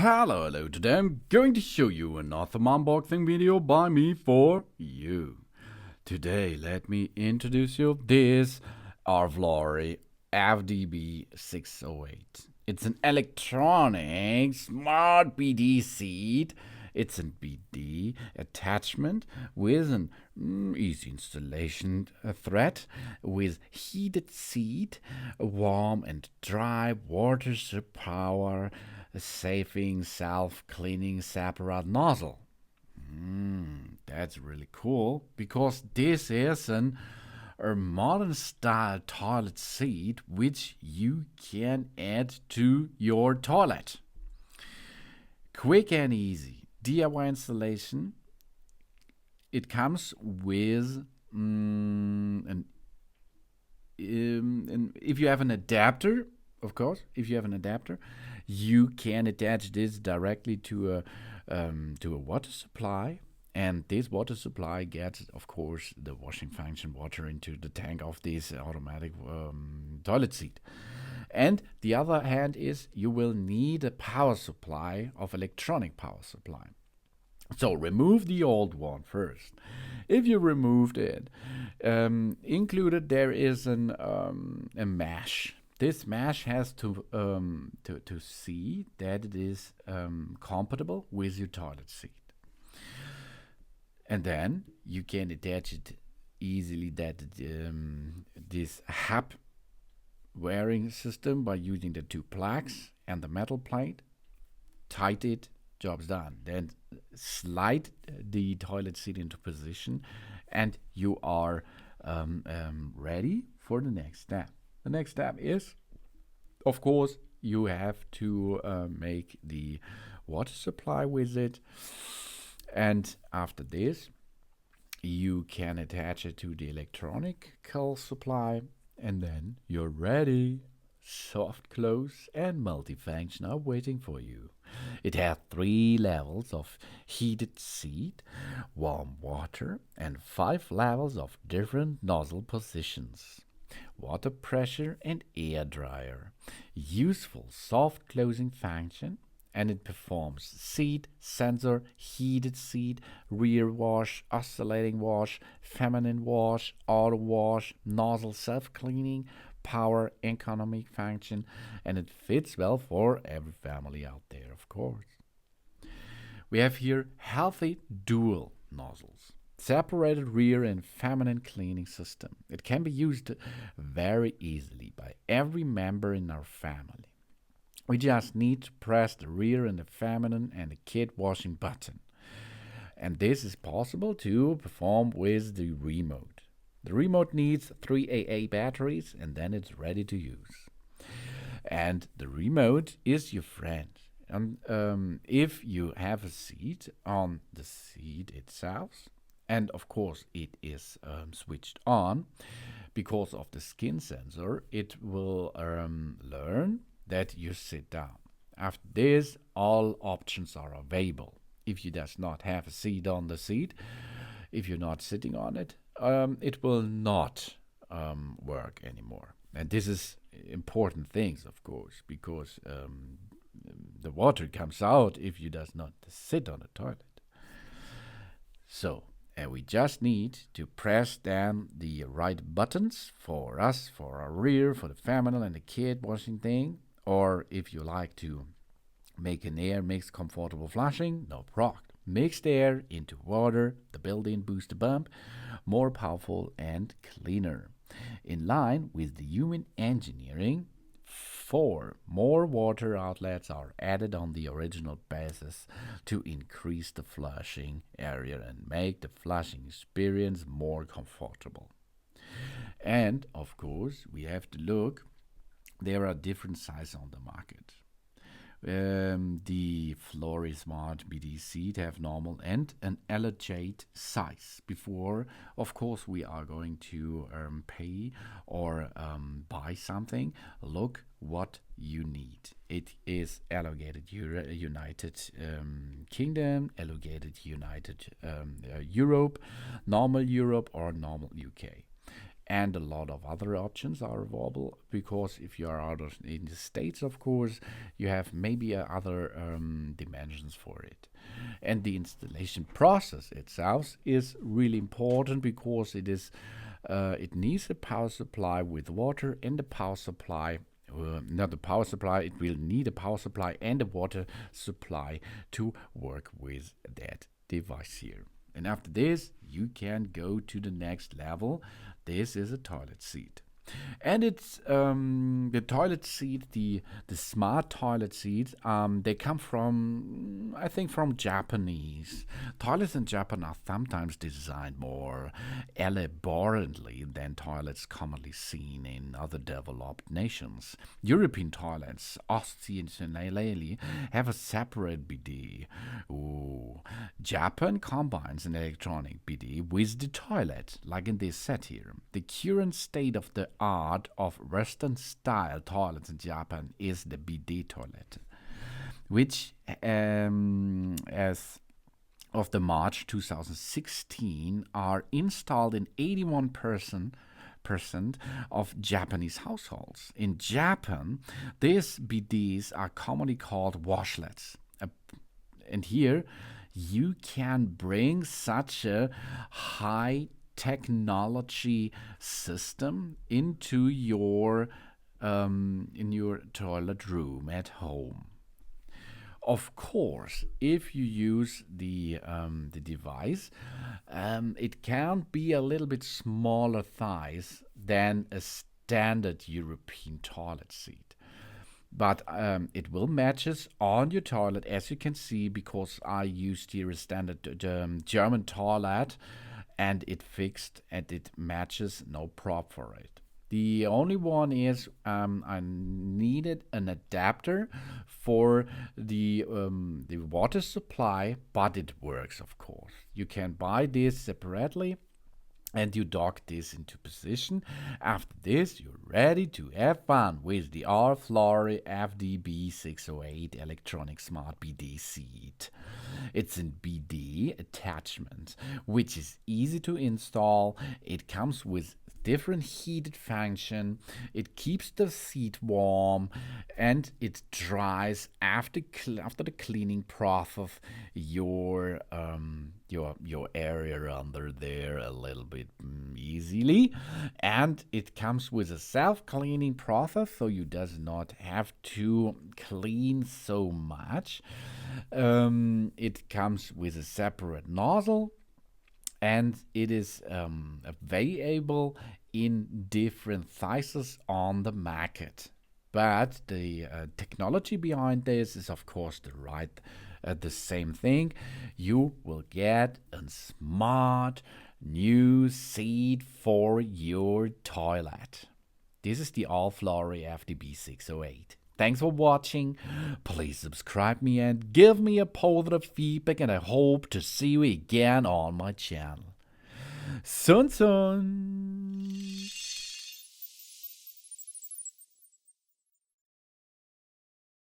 Hello, today I'm going to show you another unboxing video by me for you. Today, let me introduce you this our FLORY FDB608. It's an electronic smart BD seat. It's a BD attachment with an easy installation thread with heated seat, warm and dry water power, saving self-cleaning separate nozzle. That's really cool because this is a modern style toilet seat which you can add to your toilet. Quick and easy DIY installation. It comes with if you have an adapter, of course, if you have an adapter, you can attach this directly to a water supply, and this water supply gets, of course, the washing function water into the tank of this automatic toilet seat. And the other hand is you will need a power supply of electronic power supply. So remove the old one first. If you removed it, included there is a mesh. This mesh has to see that it is compatible with your toilet seat. And then you can attach it easily this hub wearing system by using the two plugs and the metal plate. Tight it, job's done. Then slide the toilet seat into position and you are ready for the next step. The next step is, of course, you have to make the water supply with it. And after this, you can attach it to the electronical supply. And then you're ready. Soft close and multifunction are waiting for you. It has 3 levels of heated seat, warm water, and 5 levels of different nozzle positions, water pressure and air dryer, useful soft closing function, and it performs seat, sensor, heated seat, rear wash, oscillating wash, feminine wash, auto wash, nozzle self-cleaning, power economic function, and it fits well for every family out there, of course. We have here healthy dual nozzles, separated rear and feminine cleaning system. It can be used very easily by every member in our family. We just need to press the rear and the feminine and the kid washing button. And this is possible to perform with the remote. The remote needs 3 AA batteries and then it's ready to use. And the remote is your friend. And if you have a seat on the seat itself, and of course it is switched on, because of the skin sensor, it will learn that you sit down. After this, all options are available. If you does not have a seat on the seat, if you're not sitting on it, it will not work anymore. And this is important things, of course, because the water comes out if you does not sit on the toilet. So, and we just need to press down the right buttons for us, for our rear, for the feminine and the kid washing thing. Or if you like to make an air mix comfortable flushing, no problem. Mixed air into water, the built-in booster pump, more powerful and cleaner. In line with the human engineering, 4 more water outlets are added on the original basis to increase the flushing area and make the flushing experience more comfortable. And, of course, we have to look. There are different sizes on the market. The FLORY Smart BD seat have normal and an Elongated size. Before, of course, we are going to pay or buy something. Look what you need. It is Elongated United Kingdom, Elongated United Europe, normal Europe, or normal UK. and a lot of other options are available, because if you are out of in the States, of course, you have maybe other dimensions for it. And the installation process itself is really important, because it needs a power supply with water and a power supply. Not a power supply, it will need a power supply and a water supply to work with that device here. And after this, you can go to the next level. This is a toilet seat. And it's the toilet seat, the smart toilet seats. They come from, I think, from Japanese. Toilets in Japan are sometimes designed more elaborately than toilets commonly seen in other developed nations. European toilets, ostensibly, have a separate bidet. Ooh. Japan combines an electronic bidet with the toilet, like in this set here. The current state of the art of Western-style toilets in Japan is the bidet toilet, which, as of the March 2016, are installed in 81% of Japanese households. In Japan, these bidets are commonly called washlets. And here, you can bring such a high technology system into your in your toilet room at home. Of course, if you use the device, it can be a little bit smaller size than a standard European toilet seat. But it will matches on your toilet, as you can see, because I used here a standard German toilet, and it fixed and it matches, no problem for it. The only one is I needed an adapter for the water supply, but it works, of course. You can buy this separately, and you dock this into position. After this, you're ready to have fun with the FLORY FDB608 electronic smart bidet seat. It's a bidet attachment, which is easy to install. It comes with different heated function. It keeps the seat warm, and it dries after the cleaning process your area under there a little bit easily. And it comes with a self-cleaning process, so you does not have to clean so much. It comes with a separate nozzle, and it is available in different sizes on the market. But the technology behind this is, of course, the same thing. You will get a smart new seat for your toilet. This is the FLORY FDB608. Thanks for watching. Please subscribe me and give me a positive feedback, and I hope to see you again on my channel. Soon.